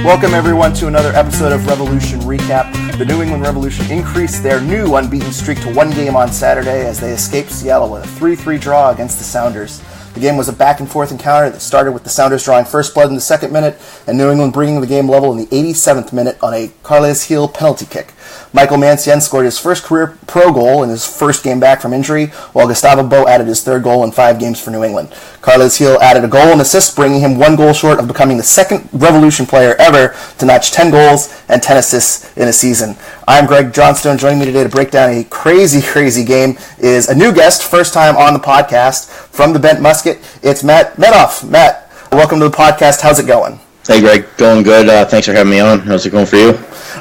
Welcome everyone to another episode of Revolution Recap. The New England Revolution increased their new unbeaten streak to one game on Saturday as they escaped Seattle with a 3-3 draw against the Sounders. The game was a back-and-forth encounter that started with the Sounders drawing first blood in the second minute and New England bringing the game level in the 87th minute on a Carles Gil penalty kick. Michael Mancienne scored his first career pro goal in his first game back from injury, while Gustavo Bo added his third goal in 5 games for New England. Carles Gil added a goal and assist, bringing him 1 goal short of becoming the second Revolution player ever to notch 10 goals and 10 assists in a season. I'm Greg Johnstone. Joining me today to break down a crazy game is a new guest, first time on the podcast, from the Bent Musket. It's Matt Medoff. Matt, welcome to the podcast. How's it going? Hey, Greg. Going good. Thanks for having me on. How's it going for you?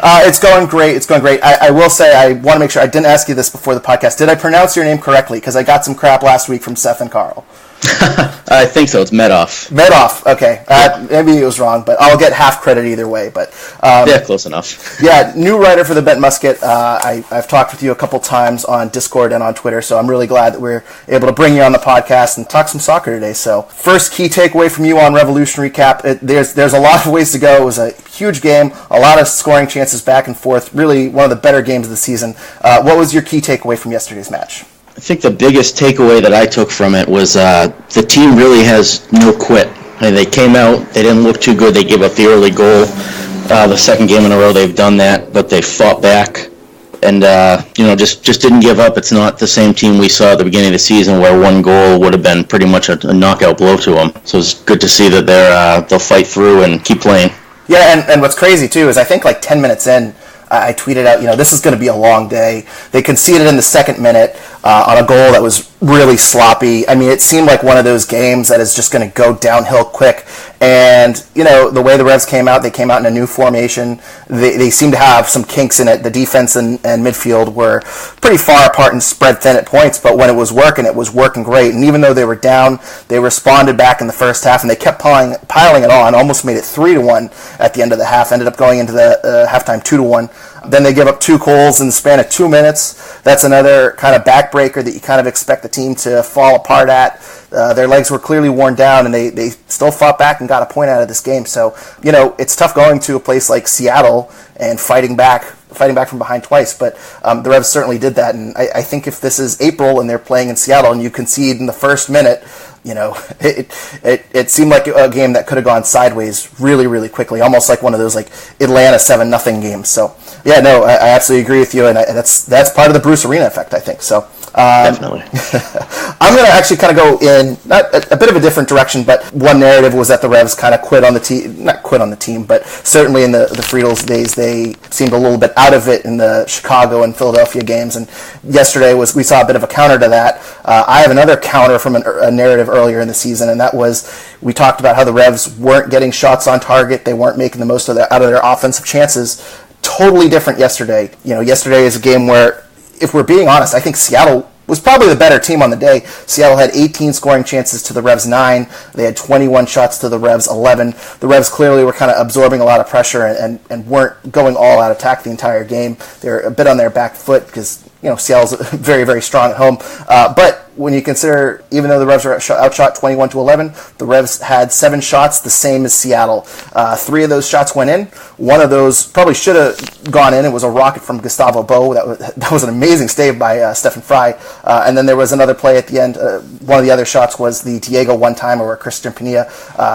It's going great. I will say, I want to make sure, I didn't ask you this before the podcast. Did I pronounce your name correctly? Because I got some crap last week from Seth and Carl. I think so. It's Medoff. Medoff. Okay. Maybe it was wrong, but I'll get half credit either way. But yeah, close enough. Yeah, new writer for the Bent Musket. I've talked with you a couple times on Discord and on Twitter, so I'm really glad that we're able to bring you on the podcast and talk some soccer today. So, first key takeaway from you on Revolution Recap. There's a lot of ways to go. It was a huge game, a lot of scoring chances back and forth. Really one of the better games of the season. What was your key takeaway from yesterday's match? I think the biggest takeaway that I took from it was the team really has no quit. I mean, they came out, they didn't look too good, they gave up the early goal. The second game in a row they've done that, but they fought back and just didn't give up. It's not the same team we saw at the beginning of the season where 1 goal would have been pretty much a knockout blow to them. So it's good to see that they'll fight through and keep playing. Yeah, and what's crazy too is I think like 10 minutes in, I tweeted out, this is going to be a long day. They conceded in the second minute on a goal that was really sloppy. I mean, it seemed like one of those games that is just going to go downhill quick. And, the way the Revs came out, they came out in a new formation. They seemed to have some kinks in it. The defense and midfield were pretty far apart and spread thin at points, but when it was working great. And even though they were down, they responded back in the first half, and they kept piling it on, almost made it 3-1 at the end of the half, ended up going into the halftime 2-1. Then they give up 2 goals in the span of 2 minutes. That's another kind of backbreaker that you kind of expect the team to fall apart at. Their legs were clearly worn down, and they still fought back and got a point out of this game. So, it's tough going to a place like Seattle and fighting back from behind twice, but the Revs certainly did that. And I think if this is April and they're playing in Seattle and you concede in the first minute, it seemed like a game that could have gone sideways really quickly, almost like one of those like Atlanta 7-0 games. So yeah, no, I absolutely agree with you, and that's part of the Bruce Arena effect, I think. So definitely. I'm going to actually kind of go in a bit of a different direction, but one narrative was that the Revs kind of not quit on the team, but certainly in the Friedels days, they seemed a little bit out of it in the Chicago and Philadelphia games, and yesterday we saw a bit of a counter to that. I have another counter from a narrative earlier in the season, and that was we talked about how the Revs weren't getting shots on target, they weren't making the most out of their offensive chances. Totally different yesterday. Yesterday is a game where, if we're being honest, I think Seattle was probably the better team on the day. Seattle had 18 scoring chances to the Revs 9. They had 21 shots to the Revs 11. The Revs clearly were kind of absorbing a lot of pressure and weren't going all out attack the entire game. They were a bit on their back foot because Seattle's very strong at home. But when you consider, even though the Revs were outshot 21-11, the Revs had 7 shots, the same as Seattle. 3 of those shots went in. One of those probably should have gone in. It was a rocket from Gustavo Bo. That was an amazing save by Stephen Fry. And then there was another play at the end. One of the other shots was the Diego one-timer where Christian Pinilla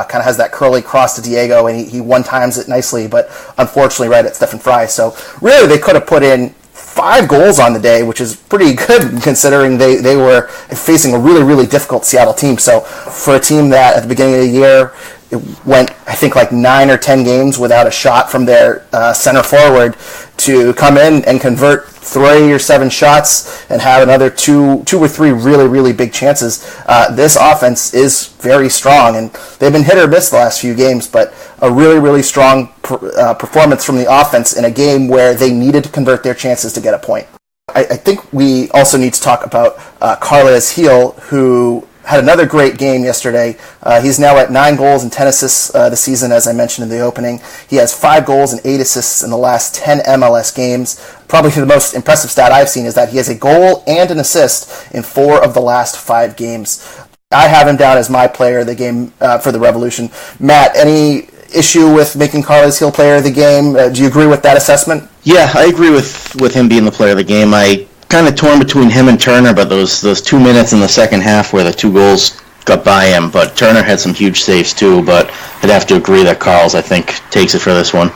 kind of has that curly cross to Diego, and he one-times it nicely, but unfortunately right at Stephen Fry. So really they could have put in 5 goals on the day, which is pretty good considering they were facing a really difficult Seattle team. So for a team that at the beginning of the year, it went, I think, like 9 or 10 games without a shot from their center forward, to come in and convert 3 or 7 shots and have another 2 or 3 really big chances. This offense is very strong, and they've been hit or miss the last few games, but a really strong performance from the offense in a game where they needed to convert their chances to get a point. I think we also need to talk about Carles Gil, who had another great game yesterday. He's now at 9 goals and 10 assists this season, as I mentioned in the opening. He has 5 goals and 8 assists in the last 10 MLS games. Probably the most impressive stat I've seen is that he has a goal and an assist in 4 of the last 5 games. I have him down as my player of the game for the Revolution. Matt, any issue with making Carles Hill player of the game. Do you agree with that assessment? Yeah, I agree with him being the player of the game. I kind of torn between him and Turner, but those 2 minutes in the second half where the 2 goals got by him, but Turner had some huge saves too, but I'd have to agree that Carles, I think, takes it for this one.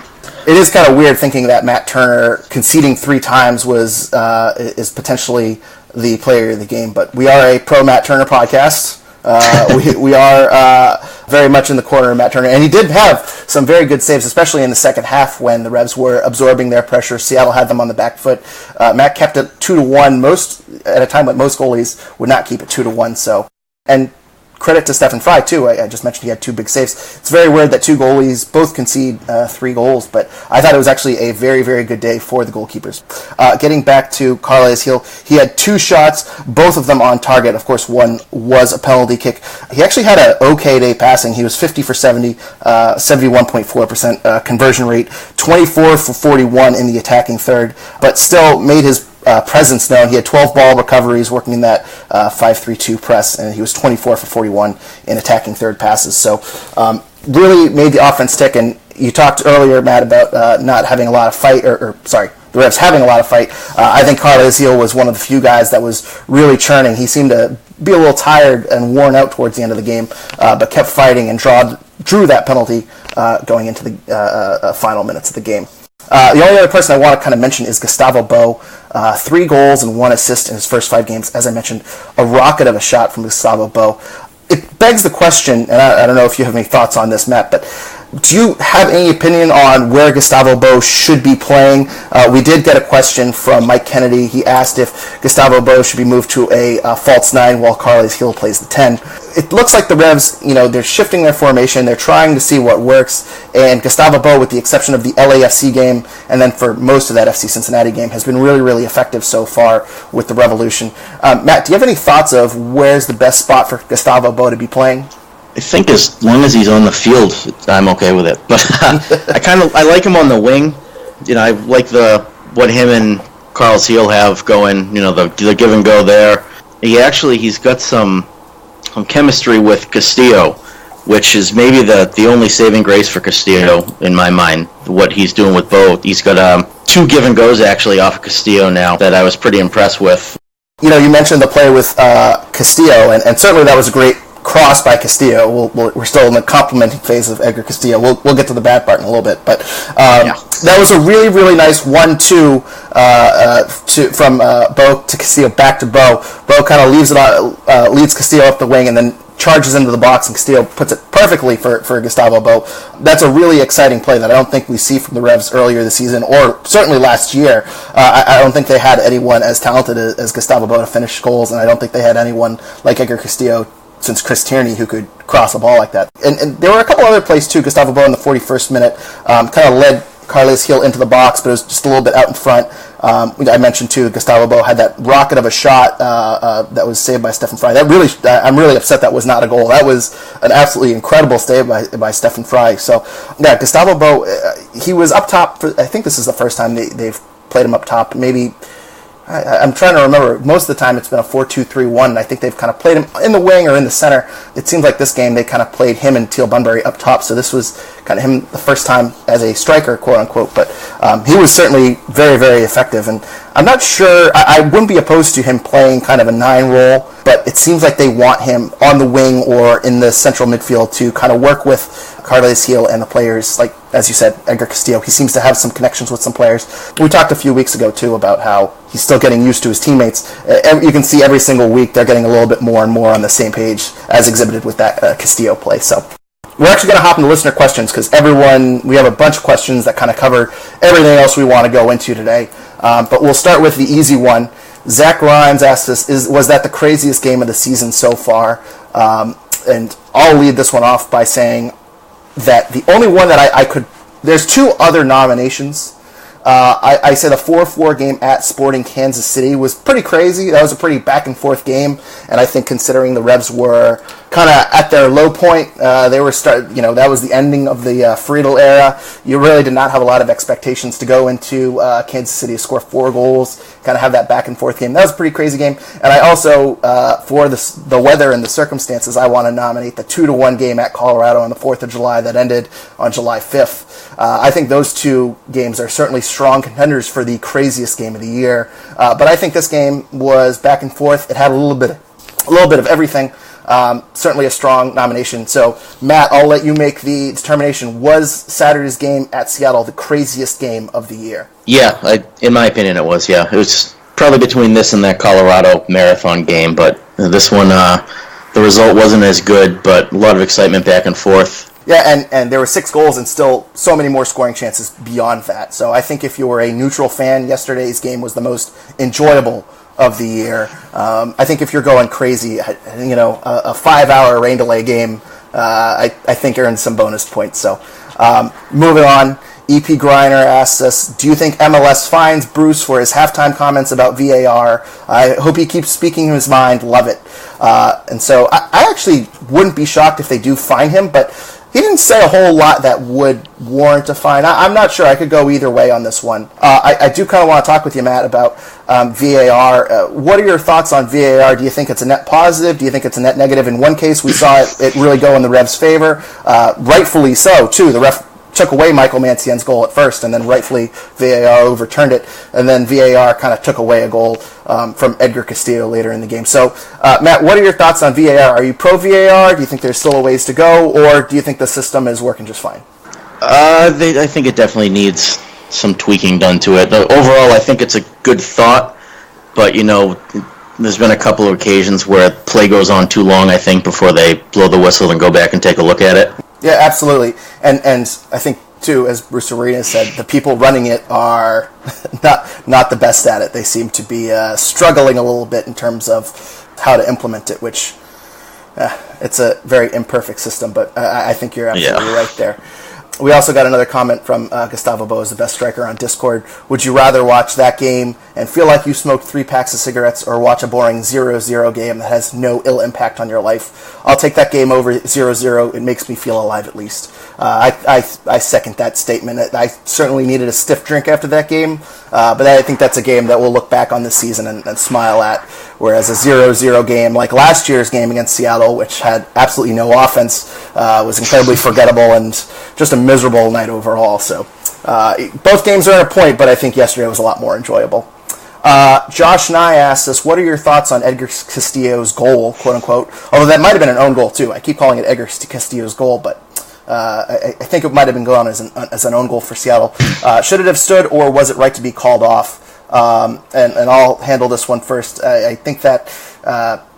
It is kind of weird thinking that Matt Turner conceding 3 times is potentially the player of the game, but we are a pro Matt Turner podcast. We are very much in the corner of Matt Turner, and he did have some very good saves, especially in the second half when the Revs were absorbing their pressure. Seattle had them on the back foot. Matt kept it 2-1 at a time when most goalies would not keep it 2-1. So, and credit to Stephen Fry, too. I just mentioned he had 2 big saves. It's very weird that 2 goalies both concede 3 goals, but I thought it was actually a very, very good day for the goalkeepers. Getting back to Carles Hill, he had 2 shots, both of them on target. Of course, one was a penalty kick. He actually had an okay day passing. He was 50 for 70, 71.4% conversion rate, 24 for 41 in the attacking third, but still made his presence known. He had 12 ball recoveries working in that 5-3-2 press, and he was 24 for 41 in attacking third passes. So really made the offense tick. And you talked earlier, Matt, about not having a lot of fight, the Revs having a lot of fight. I think Carles Hill was one of the few guys that was really churning. He seemed to be a little tired and worn out towards the end of the game, but kept fighting and drew that penalty going into the final minutes of the game. The only other person I want to kind of mention is Gustavo Bo. 3 goals and 1 assist in his first 5 games. As I mentioned, a rocket of a shot from Gustavo Bo. It begs the question, and I don't know if you have any thoughts on this, Matt, but do you have any opinion on where Gustavo Bo should be playing? We did get a question from Mike Kennedy. He asked if Gustavo Bo should be moved to a false 9 while Carles Hill plays the 10. It looks like the Revs, they're shifting their formation. They're trying to see what works. And Gustavo Bo, with the exception of the LAFC game, and then for most of that FC Cincinnati game, has been really, really effective so far with the Revolution. Matt, do you have any thoughts of where's the best spot for Gustavo Bo to be playing? I think as long as he's on the field, I'm okay with it. But I like him on the wing. I like what him and Carles Hill have going. The give and go there. He's got some chemistry with Castillo, which is maybe the only saving grace for Castillo in my mind. What he's doing with both, he's got 2 give and goes actually off of Castillo now that I was pretty impressed with. You mentioned the play with Castillo, and certainly that was a great cross by Castillo. We're still in the complimenting phase of Edgar Castillo. We'll get to the bad part in a little bit, but that was a really, really nice 1-2 from Bo to Castillo back to Bo. Bo kind of leads Castillo up the wing and then charges into the box, and Castillo puts it perfectly for Gustavo Bo. That's a really exciting play that I don't think we see from the Revs earlier this season, or certainly last year. I don't think they had anyone as talented as Gustavo Bo to finish goals, and I don't think they had anyone like Edgar Castillo since Chris Tierney who could cross a ball like that. And there were a couple other plays too. Gustavo Bo in the 41st minute kind of led Carles Hill into the box, but it was just a little bit out in front. I mentioned too, Gustavo Bo had that rocket of a shot that was saved by Stephen Fry. I'm really upset that was not a goal. That was an absolutely incredible save by Stephen Fry. So yeah, Gustavo Bo, he was up top. I think this is the first time they've played him up top. Maybe. I'm trying to remember. Most of the time it's been a 4-2-3-1, and I think they've kind of played him in the wing or in the center. It seems like this game they kind of played him and Teal Bunbury up top, so this was kind of him the first time as a striker, quote-unquote, but he was certainly very, very effective, and I'm not sure, I wouldn't be opposed to him playing kind of a 9 role, but it seems like they want him on the wing or in the central midfield to kind of work with Carles Hill and the players, like, as you said, Edgar Castillo. He seems to have some connections with some players. We talked a few weeks ago, too, about how he's still getting used to his teammates. You can see every single week they're getting a little bit more and more on the same page, as exhibited with that Castillo play. So we're actually going to hop into listener questions, because we have a bunch of questions that kind of cover everything else we want to go into today. But we'll start with the easy one. Zach Rhymes asked us, was that the craziest game of the season so far? And I'll lead this one off by saying that the only one that I could... There's 2 other nominations. I said a 4-4 game at Sporting Kansas City was pretty crazy. That was a pretty back-and-forth game, and I think considering the Revs were kind of at their low point. They were that was the ending of the Friedel era. You really did not have a lot of expectations to go into Kansas City to score 4 goals, kind of have that back and forth game. That was a pretty crazy game. And I also, for the weather and the circumstances, I want to nominate the 2-1 game at Colorado on the 4th of July that ended on July 5th. I think those 2 games are certainly strong contenders for the craziest game of the year. But I think this game was back and forth. It had a little bit of everything. Certainly a strong nomination. So, Matt, I'll let you make the determination. Was Saturday's game at Seattle the craziest game of the year? Yeah, in my opinion, it was. Yeah, it was probably between this and that Colorado Marathon game, but this one, the result wasn't as good, but a lot of excitement back and forth. Yeah, and there were 6 goals and still so many more scoring chances beyond that. So I think if you were a neutral fan, yesterday's game was the most enjoyable of the year. I think if you're going crazy, a 5-hour rain delay game, I think earns some bonus points. So moving on, EP Griner asks us, do you think MLS fines Bruce for his halftime comments about VAR? I hope he keeps speaking his mind. Love it. And so I actually wouldn't be shocked if they do fine him, but he didn't say a whole lot that would warrant a fine. I'm not sure. I could go either way on this one. I do kind of want to talk with you, Matt, about VAR. What are your thoughts on VAR? Do you think it's a net positive? Do you think it's a net negative? In one case, we saw it really go in the Revs' favor. Rightfully so, too. The ref took away Michael Mancien's goal at first, and then rightfully VAR overturned it, and then VAR kind of took away a goal from Edgar Castillo later in the game. So, Matt, what are your thoughts on VAR? Are you pro VAR? Do you think there's still a ways to go, or do you think the system is working just fine? I think it definitely needs some tweaking done to it. Overall, I think it's a good thought, but, there's been a couple of occasions where play goes on too long, I think, before they blow the whistle and go back and take a look at it. Yeah, absolutely. And I think, too, as Bruce Arena said, the people running it are not the best at it. They seem to be struggling a little bit in terms of how to implement it, which it's a very imperfect system, but I think you're absolutely right there. We also got another comment from Gustavo Boas, the best striker on Discord. Would you rather watch that game and feel like you smoked 3 packs of cigarettes, or watch a boring 0-0 game that has no ill impact on your life? I'll take that game over 0-0. It makes me feel alive, at least. I second that statement. I certainly needed a stiff drink after that game, but I think that's a game that we'll look back on this season and smile at, whereas a 0-0 game like last year's game against Seattle, which had absolutely no offense, was incredibly forgettable and just a miserable night overall. So both games are at a point, but I think yesterday was a lot more enjoyable. Josh Nye asks us, what are your thoughts on Edgar Castillo's goal, quote-unquote? Although that might have been an own goal, too. I keep calling it Edgar Castillo's goal, but I think it might have been going as an own goal for Seattle. Should it have stood, or was it right to be called off? And I'll handle this one first. I think that,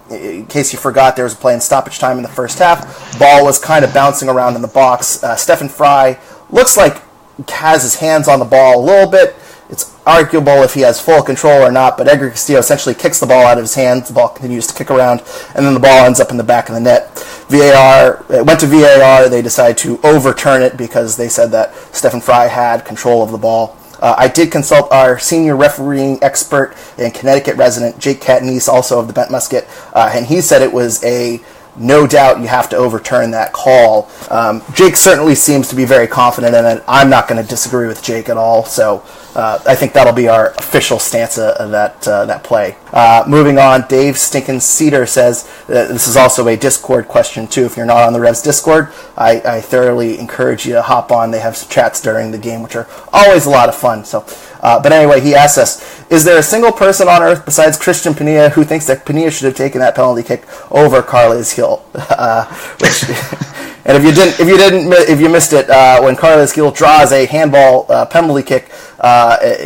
in case you forgot, there was a play in stoppage time in the first half. Ball was kind of bouncing around in the box. Stephen Fry looks like has his hands on the ball a little bit. It's arguable if he has full control or not, but Edgar Castillo essentially kicks the ball out of his hands. The ball continues to kick around, and then the ball ends up in the back of the net. It went to VAR. They decided to overturn it because they said that Stephen Fry had control of the ball. I did consult our senior refereeing expert and Connecticut resident, Jake Catanese, also of the Bent Musket, and he said it was no doubt you have to overturn that call. Jake certainly seems to be very confident in it. I'm not going to disagree with Jake at all, so I think that'll be our official stance of that play. Moving on, Dave Stinkin' Cedar says, this is also a Discord question too. If you're not on the Revs Discord, I thoroughly encourage you to hop on. They have chats during the game, which are always a lot of fun. So, but anyway, he asks us, is there a single person on earth besides Christian Pania who thinks that Pania should have taken that penalty kick over Carles Gil? And if you missed it, when Carles Gil draws a handball penalty kick,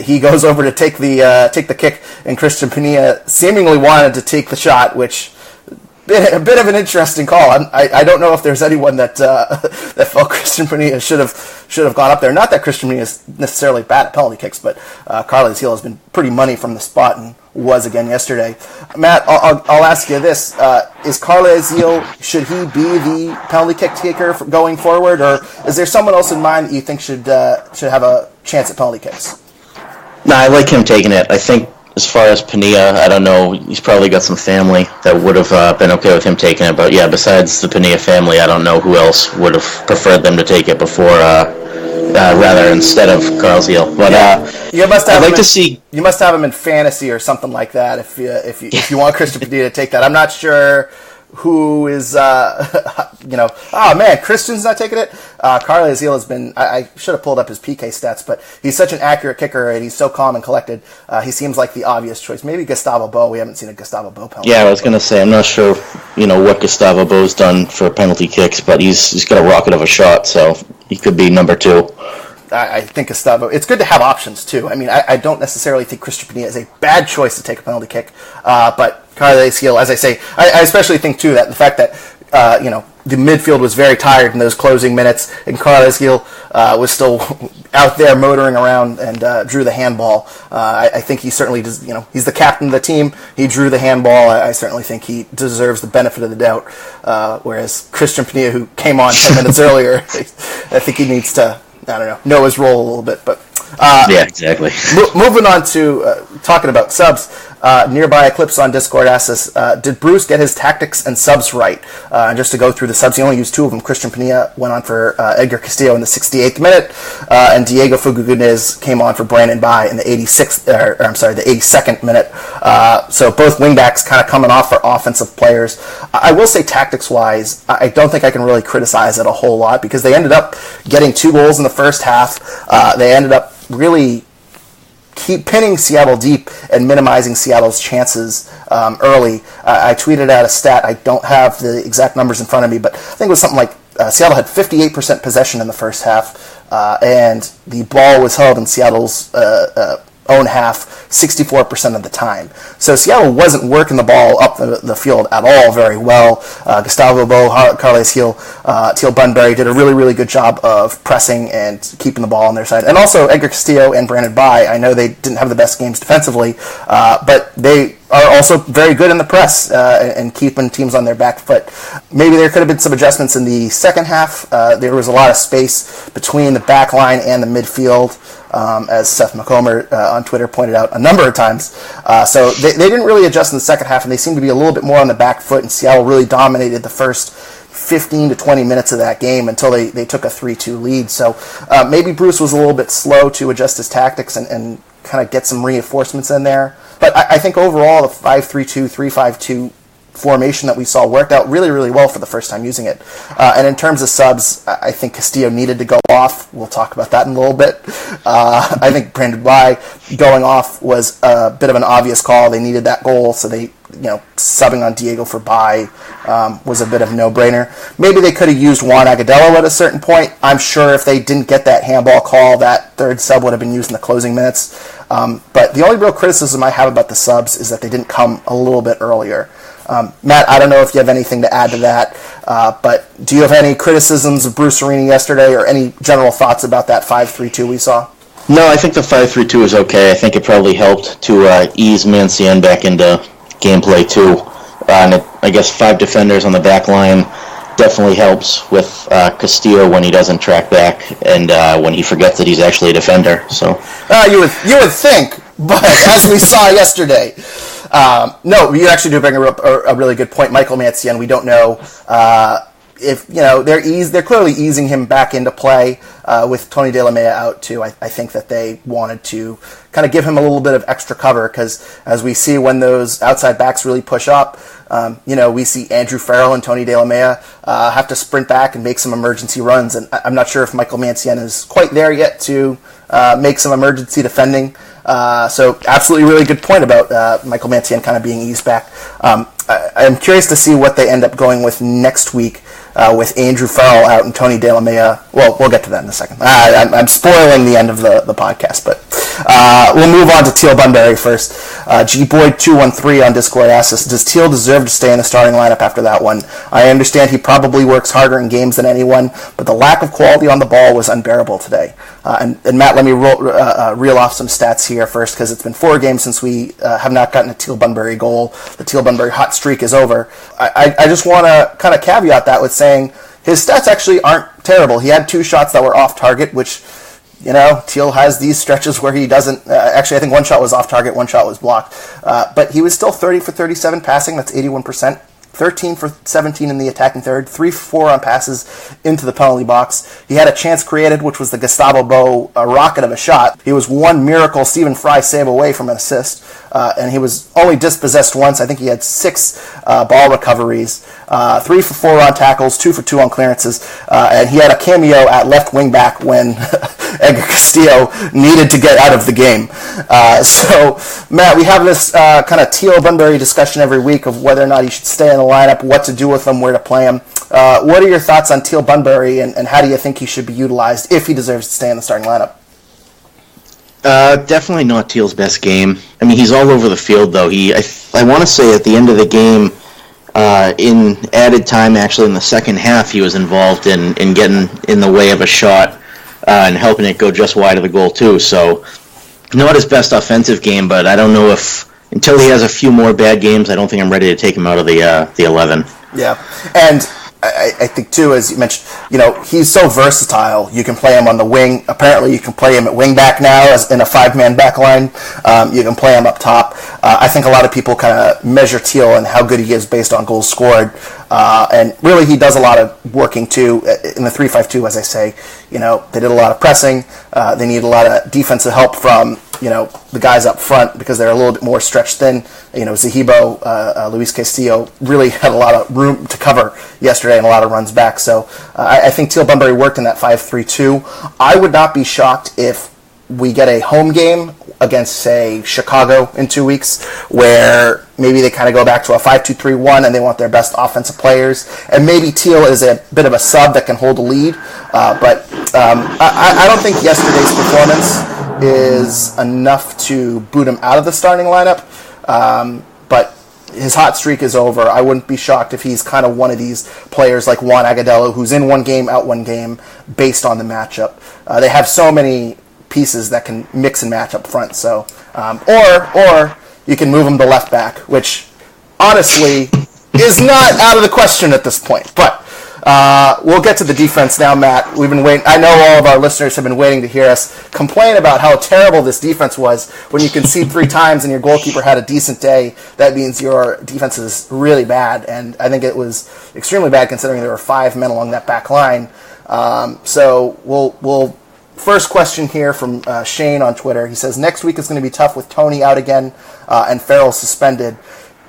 he goes over to take the kick, and Christian Pania seemingly wanted to take the shot, which a bit of an interesting call. I don't know if there's anyone that felt Christian Pania should have gone up there. Not that Christian Pania is necessarily bad at penalty kicks, but Carles Gil has been pretty money from the spot and was again yesterday. Matt, I'll ask you this: is Carles Gil, should he be the penalty kick taker going forward, or is there someone else in mind that you think should have a chance at penalty kicks? No, I like him taking it. I think as far as Pania, I don't know. He's probably got some family that would have been okay with him taking it. But yeah, besides the Pania family, I don't know who else would have preferred them to take it before, rather instead of Carl Zeal. But you must have I'd like to see. You must have him in fantasy or something like that. If you want Christian Pania to take that, I'm not sure who is, oh man, Christian's not taking it. Carl Zeal has been, I should have pulled up his PK stats, but he's such an accurate kicker and he's so calm and collected. He seems like the obvious choice. Maybe Gustavo Bo. We haven't seen a Gustavo Bo penalty. Yeah, I was going to say, I'm not sure, what Gustavo Bo's done for penalty kicks, but he's got a rocket of a shot, so he could be number 2. I think Gustavo, it's good to have options too. I mean, I don't necessarily think Christian Pania is a bad choice to take a penalty kick, but Carl Zeal, as I say, I especially think too that the fact that, the midfield was very tired in those closing minutes, and Carl Zeal was still out there motoring around and drew the handball. I think he certainly does, he's the captain of the team. He drew the handball. I certainly think he deserves the benefit of the doubt, whereas Christian Pania, who came on 10 minutes earlier, I think he needs to, know his role a little bit. But yeah, exactly. Moving on to talking about subs. Nearby Eclipse on Discord asks us, did Bruce get his tactics and subs right? And just to go through the subs, he only used 2 of them. Christian Pania went on for Edgar Castillo in the 68th minute, and Diego Fugugunez came on for Brandon Bai in the 82nd minute. So both wingbacks kind of coming off for offensive players. I will say tactics-wise, I don't think I can really criticize it a whole lot because they ended up getting 2 goals in the first half. They ended up really keep pinning Seattle deep and minimizing Seattle's chances early. I tweeted out a stat. I don't have the exact numbers in front of me, but I think it was something like Seattle had 58% possession in the first half, and the ball was held in Seattle's own half 64% of the time. So Seattle wasn't working the ball up the field at all very well. Gustavo Bo, Carles Zeal, Teal Bunbury did a really, really good job of pressing and keeping the ball on their side. And also Edgar Castillo and Brandon Bai, I know they didn't have the best games defensively, but they are also very good in the press and keeping teams on their back foot. Maybe there could have been some adjustments in the second half. There was a lot of space between the back line and the midfield, as Seth McComber on Twitter pointed out a number of times. So they didn't really adjust in the second half, and they seemed to be a little bit more on the back foot, and Seattle really dominated the first 15 to 20 minutes of that game until they took a 3-2 lead. So maybe Bruce was a little bit slow to adjust his tactics and kind of get some reinforcements in there. But I think overall the 5-3-2, 3-5-2 formation that we saw worked out really, really well for the first time using it. And in terms of subs, I think Castillo needed to go off. We'll talk about that in a little bit. I think Brandon Bai going off was a bit of an obvious call. They needed that goal, so they, subbing on Diego for Bai was a bit of a no-brainer. Maybe they could have used Juan Agudelo at a certain point. I'm sure if they didn't get that handball call, that third sub would have been used in the closing minutes. But the only real criticism I have about the subs is that they didn't come a little bit earlier. Matt, I don't know if you have anything to add to that, but do you have any criticisms of Bruce Arena yesterday or any general thoughts about that 5-3-2 we saw? No, I think the 5-3-2 is okay. I think it probably helped to ease Mancienne back into gameplay too. And I guess 5 defenders on the back line definitely helps with Castillo when he doesn't track back and when he forgets that he's actually a defender. So you would think, but as we saw yesterday. No, you actually do bring a really good point. Michael Mancienne, we don't know if, they're clearly easing him back into play with Tony De La Mea out too. I think that they wanted to kind of give him a little bit of extra cover because as we see when those outside backs really push up, we see Andrew Farrell and Tony De La Mea have to sprint back and make some emergency runs. And I'm not sure if Michael Mancienne is quite there yet to make some emergency defending. So absolutely really good point about Michael Mancienne kind of being eased back. I'm curious to see what they end up going with next week with Andrew Farrell out and Tony De La Mea. Well, we'll get to that in a second. I'm spoiling the end of the podcast, but we'll move on to Teal Bunbury first. Gboyd213 on Discord asks us, does Teal deserve to stay in the starting lineup after that one? I understand he probably works harder in games than anyone, but the lack of quality on the ball was unbearable today. And Matt, let me reel off some stats here first, because it's been 4 games since we have not gotten a Teal Bunbury goal. The Teal Bunbury hot streak is over. I just want to kind of caveat that with saying his stats actually aren't terrible. He had 2 shots that were off target, which Teal has these stretches where he doesn't. Actually, I think one shot was off target, one shot was blocked. But he was still 30 for 37 passing. That's 81%. 13 for 17 in the attacking third, 3 for 4 on passes into the penalty box. He had a chance created, which was the Gustavo Bo rocket of a shot. He was one miracle Stephen Fry save away from an assist, and he was only dispossessed once. I think he had 6 ball recoveries, 3 for 4 on tackles, 2 for 2 on clearances, and he had a cameo at left wing back when Edgar Castillo needed to get out of the game. So, Matt, we have this kind of Teal Bunbury discussion every week of whether or not he should stay in the lineup, what to do with him, where to play him. What are your thoughts on Teal Bunbury, and how do you think he should be utilized if he deserves to stay in the starting lineup? Definitely not Teal's best game. I mean, he's all over the field, though. I want to say at the end of the game, in added time, actually in the second half, he was involved in getting in the way of a shot and helping it go just wide of the goal, too. So, not his best offensive game, but I don't know if, until he has a few more bad games, I don't think I'm ready to take him out of the 11. Yeah, and I think, too, as you mentioned, he's so versatile. You can play him on the wing. Apparently, you can play him at wing back now as in a 5-man back line. You can play him up top. I think a lot of people kind of measure Teal and how good he is based on goals scored. And really, he does a lot of working, too. In the 3-5-2, as I say, they did a lot of pressing. They need a lot of defensive help from the guys up front because they're a little bit more stretched thin. Zahibo, Luis Castillo really had a lot of room to cover yesterday and a lot of runs back. So I think Teal Bunbury worked in that 5-3-2. I would not be shocked if we get a home game against, say, Chicago in 2 weeks, where maybe they kind of go back to a 5-2-3-1 and they want their best offensive players. And maybe Teal is a bit of a sub that can hold a lead. But I don't think yesterday's performance is enough to boot him out of the starting lineup. But his hot streak is over. I wouldn't be shocked if he's kind of one of these players like Juan Agudelo, who's in one game, out one game, based on the matchup. They have so many pieces that can mix and match up front. So, or you can move him to left back, which honestly is not out of the question at this point. But we'll get to the defense now, Matt. We've been waiting. I know all of our listeners have been waiting to hear us complain about how terrible this defense was. When you concede 3 times and your goalkeeper had a decent day, that means your defense is really bad. And I think it was extremely bad considering there were 5 men along that back line. So we'll first question here from Shane on Twitter. He says, next week is going to be tough with Tony out again and Farrell suspended.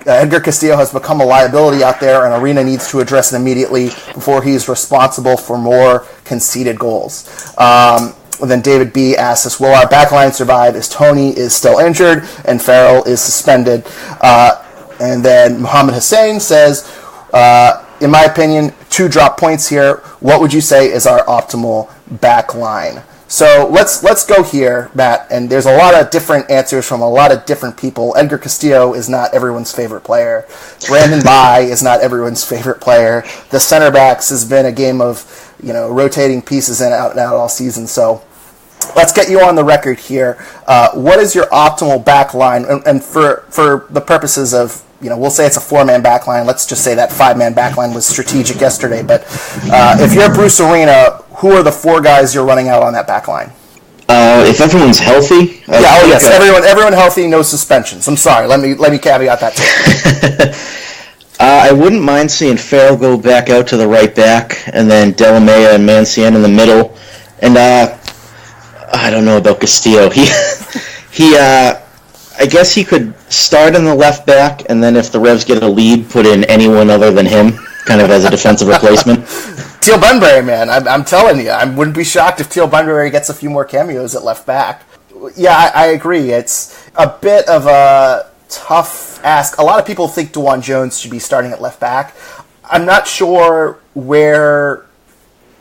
Edgar Castillo has become a liability out there, and Arena needs to address it immediately before he's responsible for more conceded goals. And then David B. asks us, will our backline survive as Tony is still injured and Farrell is suspended? And then Muhammad Hussein says, in my opinion, 2 drop points here. What would you say is our optimal backline? So let's go here, Matt, and there's a lot of different answers from a lot of different people. Edgar Castillo is not everyone's favorite player. Brandon Bai is not everyone's favorite player. The center backs has been a game of, rotating pieces in and out all season. So let's get you on the record here. What is your optimal back line? And for the purposes of, we'll say it's a 4-man back line. Let's just say that 5-man back line was strategic yesterday. But if you're Bruce Arena, who are the 4 guys you're running out on that back line? If everyone's healthy. Yes, everyone healthy, no suspensions. I'm sorry. Let me caveat that too. I wouldn't mind seeing Farrell go back out to the right back, and then Delamea and Mancienne in the middle. And I don't know about Castillo. I guess he could start in the left back, and then if the Revs get a lead, put in anyone other than him, kind of as a defensive replacement. Teal Bunbury, man, I'm telling you, I wouldn't be shocked if Teal Bunbury gets a few more cameos at left back. Yeah, I agree. It's a bit of a tough ask. A lot of people think DeJuan Jones should be starting at left back. I'm not sure when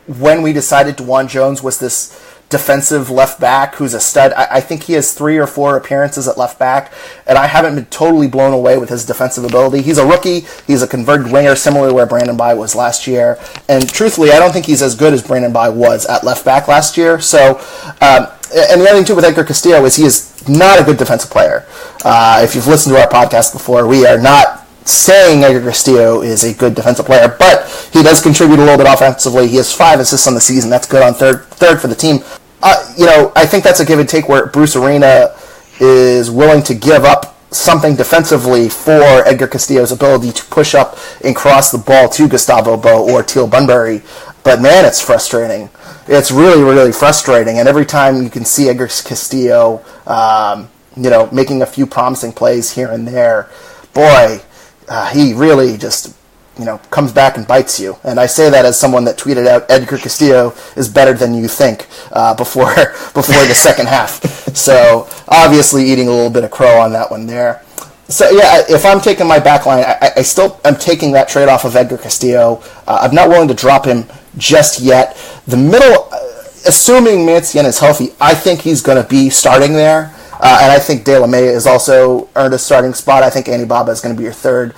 we decided DeJuan Jones was this defensive left back who's a stud. I think he has 3 or 4 appearances at left back, and I haven't been totally blown away with his defensive ability. He's a rookie. He's a converted winger, similar to where Brandon Bai was last year. And truthfully, I don't think he's as good as Brandon Bai was at left back last year. So, and the other thing, too, with Edgar Castillo is he is not a good defensive player. If you've listened to our podcast before, we are not saying Edgar Castillo is a good defensive player, but he does contribute a little bit offensively. He has 5 assists on the season. That's good on third for the team. I think that's a give and take where Bruce Arena is willing to give up something defensively for Edgar Castillo's ability to push up and cross the ball to Gustavo Bo or Teal Bunbury. But man, it's frustrating. It's really, really frustrating. And every time you can see Edgar Castillo, making a few promising plays here and there, boy, he really just comes back and bites you. And I say that as someone that tweeted out Edgar Castillo is better than you think before the second half. So obviously eating a little bit of crow on that one there. So yeah, if I'm taking my back line, I still am taking that trade off of Edgar Castillo. I'm not willing to drop him just yet. The middle, assuming Mancien is healthy, I think he's going to be starting there. And I think De La Mea has also earned a starting spot. I think Andy Baba is going to be your third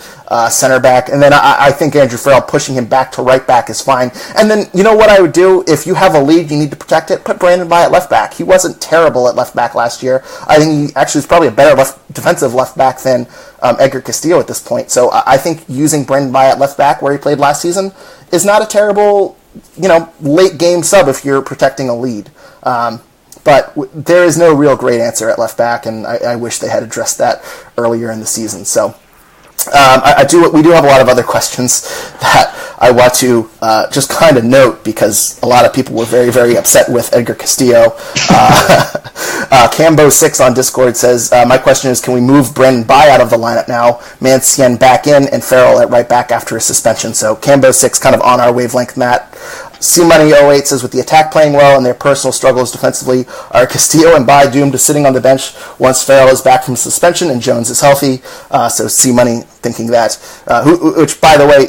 center back. And then I think Andrew Farrell pushing him back to right back is fine. And then, you know what I would do? If you have a lead, you need to protect it, put Brandon By at left back. He wasn't terrible at left back last year. I think he actually is probably a better defensive left back than Edgar Castillo at this point. So I think using Brandon By at left back where he played last season is not a terrible, late game sub if you're protecting a lead. But there is no real great answer at left back, and I wish they had addressed that earlier in the season. So we do have a lot of other questions that I want to just kind of note because a lot of people were very, very upset with Edgar Castillo. Cambo6 on Discord says, my question is, can we move Brandon By out of the lineup now, Mancien back in, and Farrell at right back after his suspension? So Cambo6 kind of on our wavelength, Matt. C-Money08 says, with the attack playing well and their personal struggles defensively, are Castillo and By doomed to sitting on the bench once Farrell is back from suspension and Jones is healthy? So C-Money thinking that, which, by the way,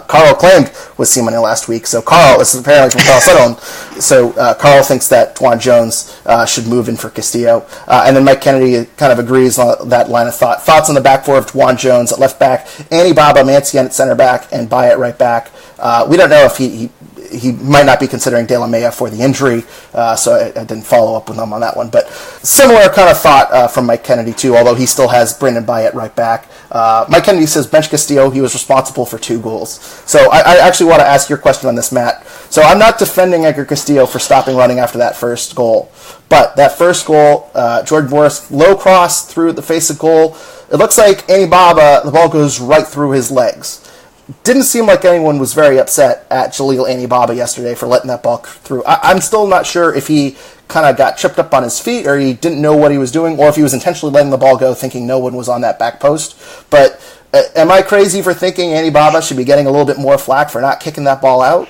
Carl claimed was C-Money last week. So Carl, this is apparently from Carl Sutherland. So Carl thinks that Dwan Jones should move in for Castillo. And then Mike Kennedy kind of agrees on that line of thought. Thoughts on the back four of Dwan Jones at left back, Andy Baba, Mancien at center back, and By at right back. We don't know if he might not be considering De La Mea for the injury, so I didn't follow up with him on that one. But similar kind of thought from Mike Kennedy, too, although he still has Brandon By at right back. Mike Kennedy says, bench Castillo, he was responsible for 2 goals. So I actually want to ask your question on this, Matt. So I'm not defending Edgar Castillo for stopping running after that first goal. But that first goal, Jordan Morris, low cross through the face of goal. It looks like Andy Baba, the ball goes right through his legs. Didn't seem like anyone was very upset at Jaleel Andy Baba yesterday for letting that ball through. I'm still not sure if he kind of got tripped up on his feet or he didn't know what he was doing or if he was intentionally letting the ball go thinking no one was on that back post. But am I crazy for thinking Andy Baba should be getting a little bit more flack for not kicking that ball out?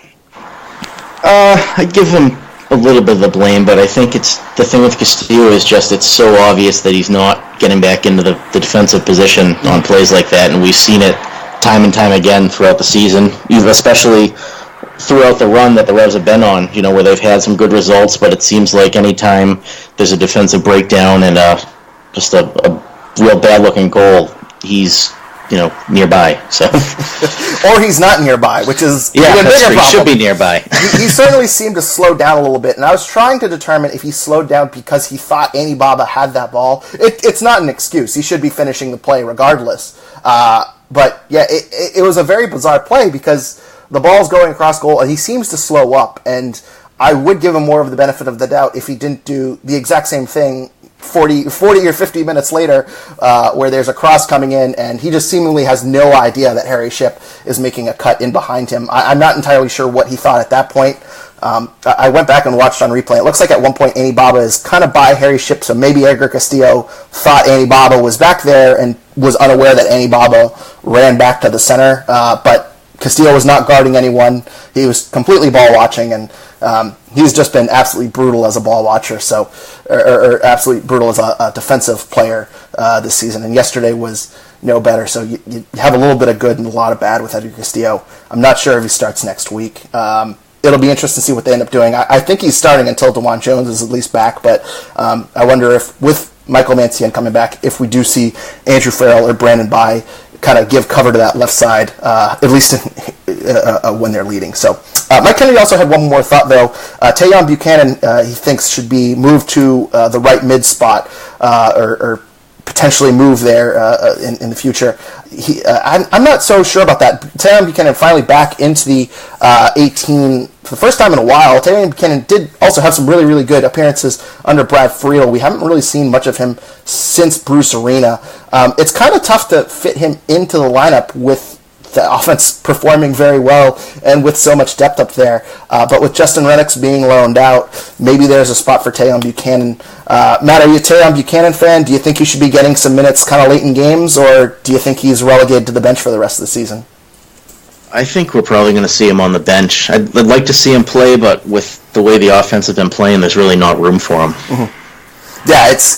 I give him a little bit of the blame, but I think it's the thing with Castillo is just it's so obvious that he's not getting back into the defensive position on plays like that, and we've seen it time and time again throughout the season, especially throughout the run that the Revs have been on, where they've had some good results, but it seems like anytime there's a defensive breakdown and just a real bad-looking goal, he's, nearby. So, or he's not nearby, which is a bigger problem. He should be nearby. he certainly seemed to slow down a little bit, and I was trying to determine if he slowed down because he thought Andy Baba had that ball. It's not an excuse. He should be finishing the play regardless. But yeah, it was a very bizarre play because the ball's going across goal and he seems to slow up. And I would give him more of the benefit of the doubt if he didn't do the exact same thing 40 or 50 minutes later where there's a cross coming in and he just seemingly has no idea that Harry Shipp is making a cut in behind him. I'm not entirely sure what he thought at that point. I went back and watched on replay. It looks like at one point Andy Baba is kind of by Harry Shipp, so maybe Edgar Castillo thought Andy Baba was back there and was unaware that Andy Baba ran back to the center. But Castillo was not guarding anyone. He was completely ball watching, and he's just been absolutely brutal as a ball watcher, or absolutely brutal as a defensive player this season. And yesterday was no better. So you have a little bit of good and a lot of bad with Edgar Castillo. I'm not sure if he starts next week. It'll be interesting to see what they end up doing. I think he's starting until Dwan Jones is at least back, but I wonder if, with Michael Mancien coming back, if we do see Andrew Farrell or Brandon By kind of give cover to that left side, at least when they're leading. So Mike Kennedy also had one more thought, though. Tayon Buchanan, he thinks, should be moved to the right mid spot, or potentially move there in the future. I'm not so sure about that. Tayon Buchanan finally back into the 18 for the first time in a while. Tayon Buchanan did also have some really, really good appearances under Brad Friedel. We haven't really seen much of him since Bruce Arena. It's kind of tough to fit him into the lineup with the offense performing very well and with so much depth up there. But with Justin Rennicks being loaned out, maybe there's a spot for Tayon Buchanan. Matt, are you a Tayon Buchanan fan? Do you think he should be getting some minutes kind of late in games, or do you think he's relegated to the bench for the rest of the season? I think we're probably going to see him on the bench. I'd like to see him play, but with the way the offense has been playing, there's really not room for him. Mm-hmm. Yeah, it's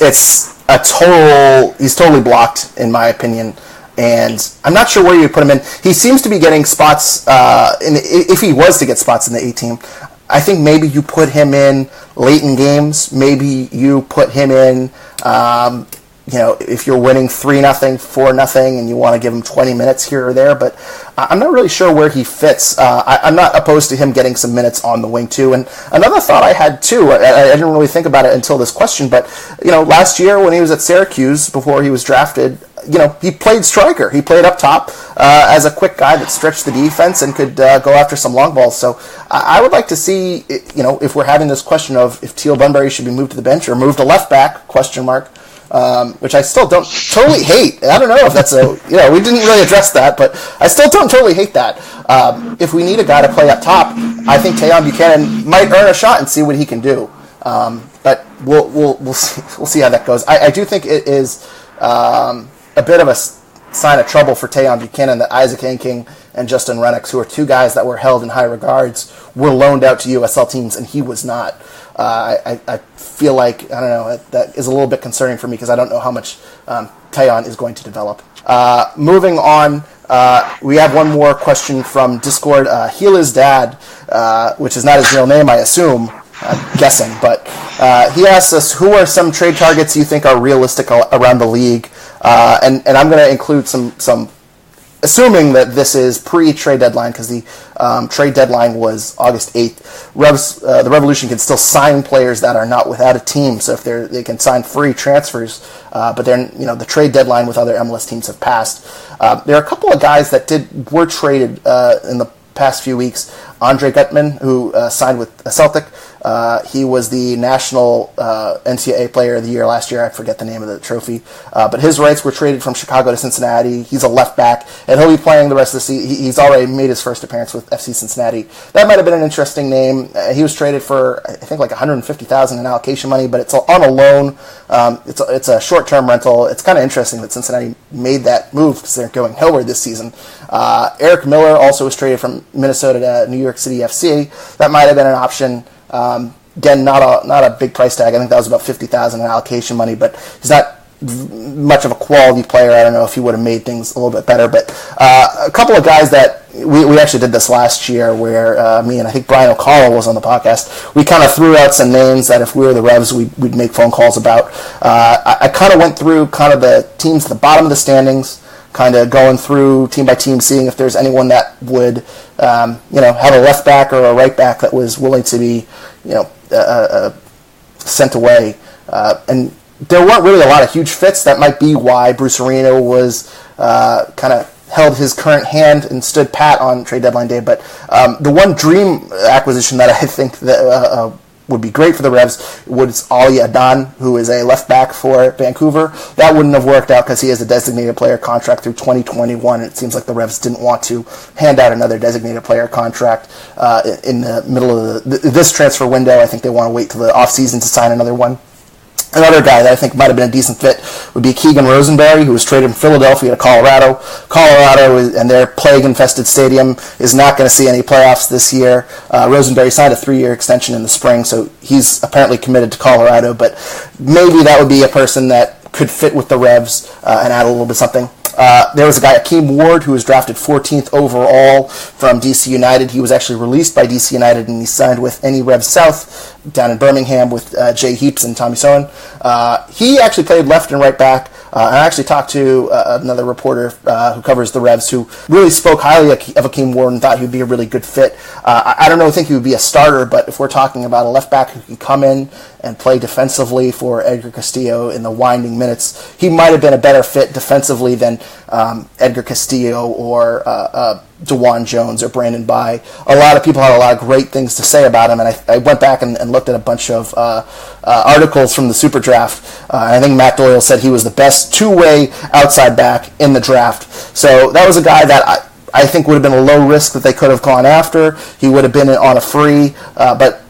a total... He's totally blocked, in my opinion. And I'm not sure where you put him in. He seems to be getting spots, if he was to get spots in the A-team. I think maybe you put him in late in games. Maybe you put him in, if you're winning 3-0, 4-0, and you want to give him 20 minutes here or there. But I'm not really sure where he fits. I'm not opposed to him getting some minutes on the wing, too. And another thought I had, too, I didn't really think about it until this question, but, last year when he was at Syracuse, before he was drafted, he played striker. He played up top as a quick guy that stretched the defense and could go after some long balls. So I would like to see, if we're having this question of if Teal Bunbury should be moved to the bench or moved to left back, which I still don't totally hate. I don't know if that's we didn't really address that, but I still don't totally hate that. If we need a guy to play up top, I think Tayon Buchanan might earn a shot and see what he can do. But we'll see how that goes. I do think it is a bit of a sign of trouble for Tayon Buchanan that Isaac Anking and Justin Rennicks, who are two guys that were held in high regards, were loaned out to USL teams, and he was not. I feel like, I don't know, that is a little bit concerning for me because I don't know how much Tayon is going to develop. Moving on, we have one more question from Discord. Gila's dad, which is not his real name, I assume, I'm guessing, but he asks us, who are some trade targets you think are realistic around the league? And I'm going to include some assuming that this is pre-trade deadline, because the trade deadline was August 8th. The Revolution can still sign players that are not without a team, so if they can sign free transfers, but then the trade deadline with other MLS teams have passed. There are a couple of guys that were traded in the past few weeks. Andre Gutman, who signed with Celtic. He was the national NCAA Player of the Year last year. I forget the name of the trophy. But his rights were traded from Chicago to Cincinnati. He's a left back, and he'll be playing the rest of the season. He's already made his first appearance with FC Cincinnati. That might have been an interesting name. He was traded for, I think, like $150,000 in allocation money, but it's on a loan. It's a short-term rental. It's kind of interesting that Cincinnati made that move because they're going nowhere this season. Eric Miller also was traded from Minnesota to New York City FC. That might have been an option. Again, not a big price tag. I think that was about $50,000 in allocation money, but he's not much of a quality player. I don't know if he would have made things a little bit better, but a couple of guys that we actually did this last year where me and I think Brian O'Connell was on the podcast. We kind of threw out some names that if we were the Revs, we'd make phone calls about. I kind of went through kind of the teams at the bottom of the standings, kind of going through team by team, seeing if there's anyone that would, have a left back or a right back that was willing to be, sent away. And there weren't really a lot of huge fits. That might be why Bruce Arena was kind of held his current hand and stood pat on trade deadline day. But the one dream acquisition that I think that would be great for the Revs was Ali Adan, who is a left back for Vancouver. That wouldn't have worked out because he has a designated player contract through 2021. It seems like the Revs didn't want to hand out another designated player contract in the middle of this transfer window. I think they want to wait till the offseason to sign another one. Another guy that I think might have been a decent fit would be Keegan Rosenberry, who was traded from Philadelphia to Colorado. Colorado and their plague-infested stadium is not going to see any playoffs this year. Rosenberry signed a 3-year extension in the spring, so he's apparently committed to Colorado, but maybe that would be a person that could fit with the Revs and add a little bit of something. There was a guy, Akeem Ward, who was drafted 14th overall from DC United. He was actually released by DC United, and he signed with any Revs South down in Birmingham with Jay Heaps and Tommy Sohn. He actually played left and right back. I actually talked to another reporter who covers the Revs who really spoke highly of Akeem Ward and thought he would be a really good fit. I don't think he would be a starter, but if we're talking about a left back who can come in and play defensively for Edgar Castillo in the winding minutes, he might have been a better fit defensively than Edgar Castillo or DeJuan Jones or Brandon Bye. A lot of people had a lot of great things to say about him, and I went back and looked at a bunch of articles from the Super Draft. I think Matt Doyle said he was the best two-way outside back in the draft. So that was a guy that I think would have been a low risk that they could have gone after. He would have been on a free, but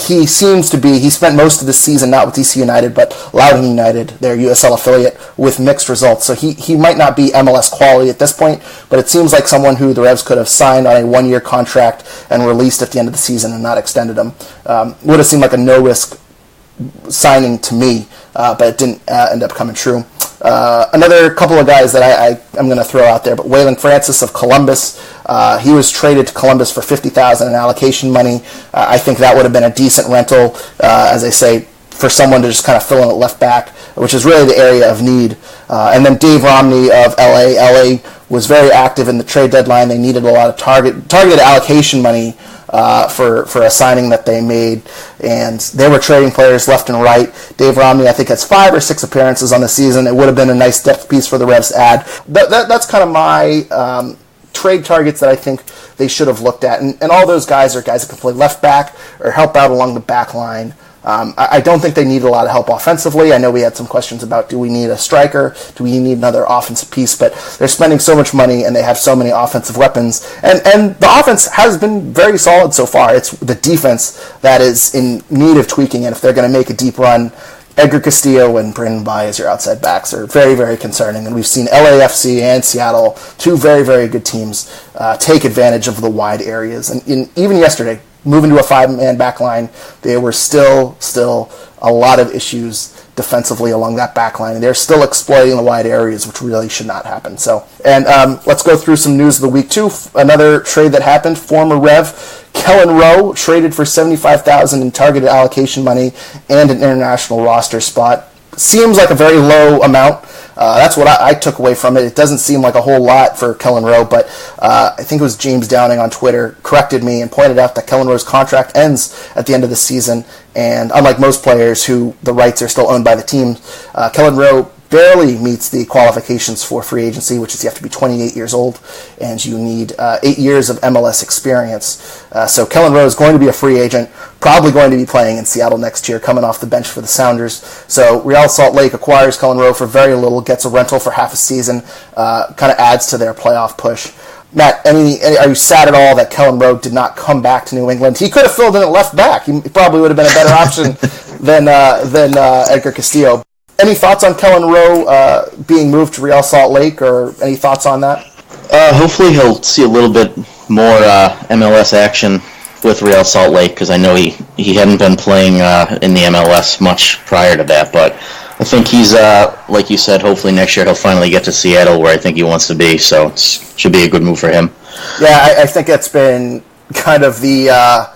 he seems to be, he spent most of the season not with DC United, but Loudoun United, their USL affiliate, with mixed results. So he might not be MLS quality at this point, but it seems like someone who the Revs could have signed on a one-year contract and released at the end of the season and not extended him. Would have seemed like a no-risk signing to me, but it didn't end up coming true. Another couple of guys that I'm going to throw out there, but Waylon Francis of Columbus, he was traded to Columbus for $50,000 in allocation money. I think that would have been a decent rental, as I say, for someone to just kind of fill in at left back, which is really the area of need. And then Dave Romney of LA. LA was very active in the trade deadline. They needed a lot of targeted allocation money for a signing that they made, and they were trading players left and right. Dave Romney, I think, has 5 or 6 appearances on the season. It would have been a nice depth piece for the Revs to add. That's kind of my trade targets that I think they should have looked at, and all those guys are guys that can play left back or help out along the back line. I don't think they need a lot of help offensively. I know we had some questions about, do we need a striker? Do we need another offensive piece? But they're spending so much money and they have so many offensive weapons. And the offense has been very solid so far. It's the defense that is in need of tweaking. And if they're going to make a deep run, Edgar Castillo and Brandon Bye as your outside backs are very, very concerning. And we've seen LAFC and Seattle, two very, very good teams, take advantage of the wide areas. And even yesterday, moving to a 5-man back line, there were still a lot of issues defensively along that back line. And they're still exploiting the wide areas, which really should not happen. So, and let's go through some news of the week, too. Another trade that happened, former Rev Kellen Rowe traded for $75,000 in targeted allocation money and an international roster spot. Seems like a very low amount. That's what I took away from it. It doesn't seem like a whole lot for Kellen Rowe, but I think it was James Downing on Twitter corrected me and pointed out that Kellen Rowe's contract ends at the end of the season, and unlike most players who the rights are still owned by the team, Kellen Rowe barely meets the qualifications for free agency, which is you have to be 28 years old, and you need 8 years of MLS experience. So Kellen Rowe is going to be a free agent, probably going to be playing in Seattle next year, coming off the bench for the Sounders. So Real Salt Lake acquires Kellen Rowe for very little, gets a rental for half a season, kind of adds to their playoff push. Matt, are you sad at all that Kellen Rowe did not come back to New England? He could have filled in at left back. He probably would have been a better option than Edgar Castillo. Any thoughts on Kellen Rowe being moved to Real Salt Lake, or any thoughts on that? Hopefully he'll see a little bit more MLS action with Real Salt Lake, because I know he hadn't been playing in the MLS much prior to that, but I think he's, like you said, hopefully next year he'll finally get to Seattle, where I think he wants to be, so it should be a good move for him. Yeah, I think it's been kind of the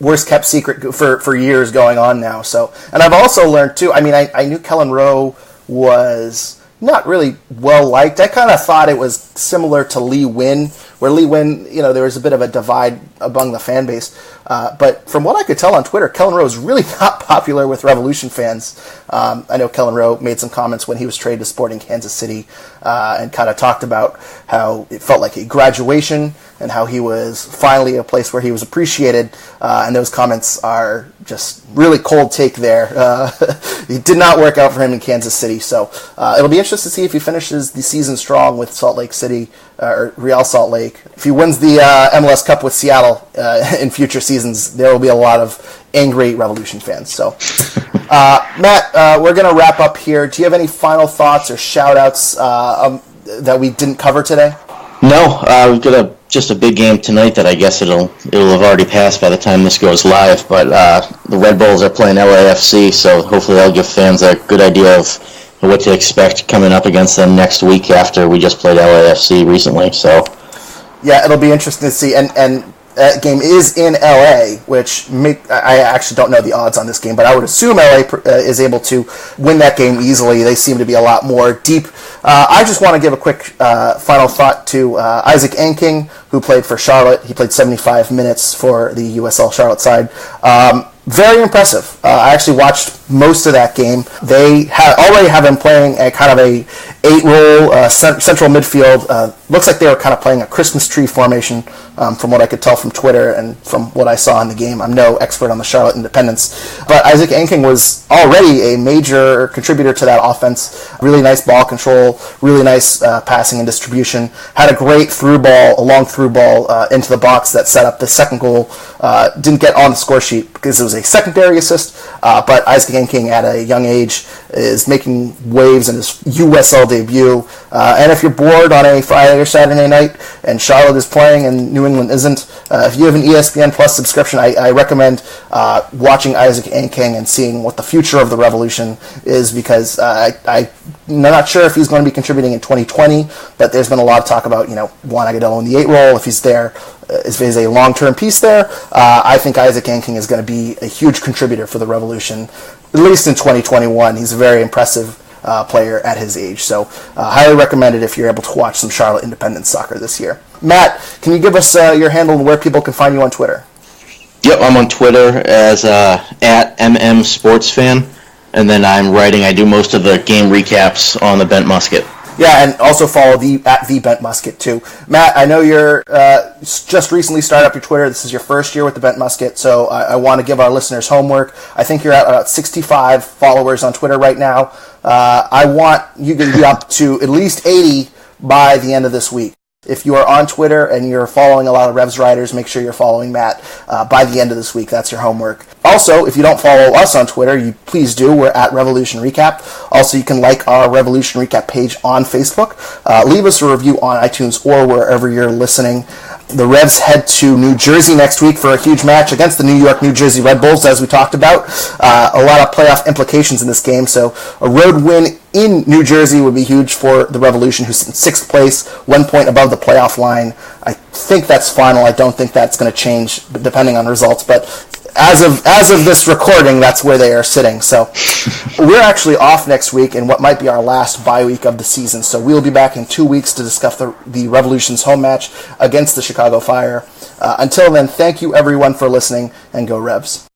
worst kept secret for years going on now. So, and I've also learned too, I knew Kellen Rowe was not really well liked. I kind of thought it was similar to Lee Wynn, where Lee Wynn, there was a bit of a divide among the fan base. But from what I could tell on Twitter, Kellen Rowe is really not popular with Revolution fans. I know Kellen Rowe made some comments when he was traded to Sporting Kansas City and kind of talked about how it felt like a graduation and how he was finally a place where he was appreciated. And those comments are just really cold take there. It did not work out for him in Kansas City. So it'll be interesting to see if he finishes the season strong with Salt Lake City or Real Salt Lake. If he wins the MLS Cup with Seattle in future seasons, there will be a lot of angry Revolution fans. So, Matt, we're going to wrap up here. Do you have any final thoughts or shout-outs that we didn't cover today? No, we've got just a big game tonight that I guess it'll have already passed by the time this goes live, but the Red Bulls are playing LAFC, so hopefully that'll give fans a good idea of what to expect coming up against them next week after we just played LAFC recently. So yeah, it'll be interesting to see, and that game is in LA, which I actually don't know the odds on this game, but I would assume LA is able to win that game easily. They seem to be a lot more deep. I just want to give a quick final thought to Isaac Anking, who played for Charlotte. He played 75 minutes for the USL Charlotte side. Very impressive. I actually watched most of that game. They already have him playing a kind of a 8-role central midfield. Looks like they were kind of playing a Christmas tree formation, from what I could tell from Twitter and from what I saw in the game. I'm no expert on the Charlotte Independence, but Isaac Anking was already a major contributor to that offense. Really nice ball control, really nice passing and distribution. Had a great a long through ball into the box that set up the second goal. Didn't get on the score sheet because it was a secondary assist, but Isaac Anking at a young age is making waves in his USL debut. And if you're bored on a Friday or Saturday night and Charlotte is playing and New England isn't, if you have an ESPN Plus subscription, I recommend watching Isaac Anking and seeing what the future of the Revolution is, because I'm not sure if he's going to be contributing in 2020, but there's been a lot of talk about, Juan Agudelo in the 8 role, if he's there, if he's a long-term piece there. I think Isaac Anking is going to be a huge contributor for the Revolution, at least in 2021. He's a very impressive player at his age. So highly recommend it if you're able to watch some Charlotte Independence soccer this year. Matt, can you give us your handle and where people can find you on Twitter? Yep, I'm on Twitter as at MMSportsFan, and then I do most of the game recaps on the Bent Musket. Yeah, and also follow at the Bent Musket too. Matt, I know you're just recently started up your Twitter. This is your first year with the Bent Musket, so I want to give our listeners homework. I think you're at about 65 followers on Twitter right now. I want you to be up to at least 80 by the end of this week. If you are on Twitter and you're following a lot of Revs riders, make sure you're following Matt by the end of this week. That's your homework. Also, if you don't follow us on Twitter, you please do. We're at Revolution Recap. Also, you can like our Revolution Recap page on Facebook. Leave us a review on iTunes or wherever you're listening. The Revs head to New Jersey next week for a huge match against the New Jersey Red Bulls, as we talked about. A lot of playoff implications in this game, so a road win in New Jersey would be huge for the Revolution, who's in 6th place, 1 point above the playoff line. I think that's final. I don't think that's going to change depending on results, but as of this recording, that's where they are sitting. So we're actually off next week in what might be our last bye week of the season. So we'll be back in 2 weeks to discuss the Revolution's home match against the Chicago Fire. Until then, thank you everyone for listening, and go Revs.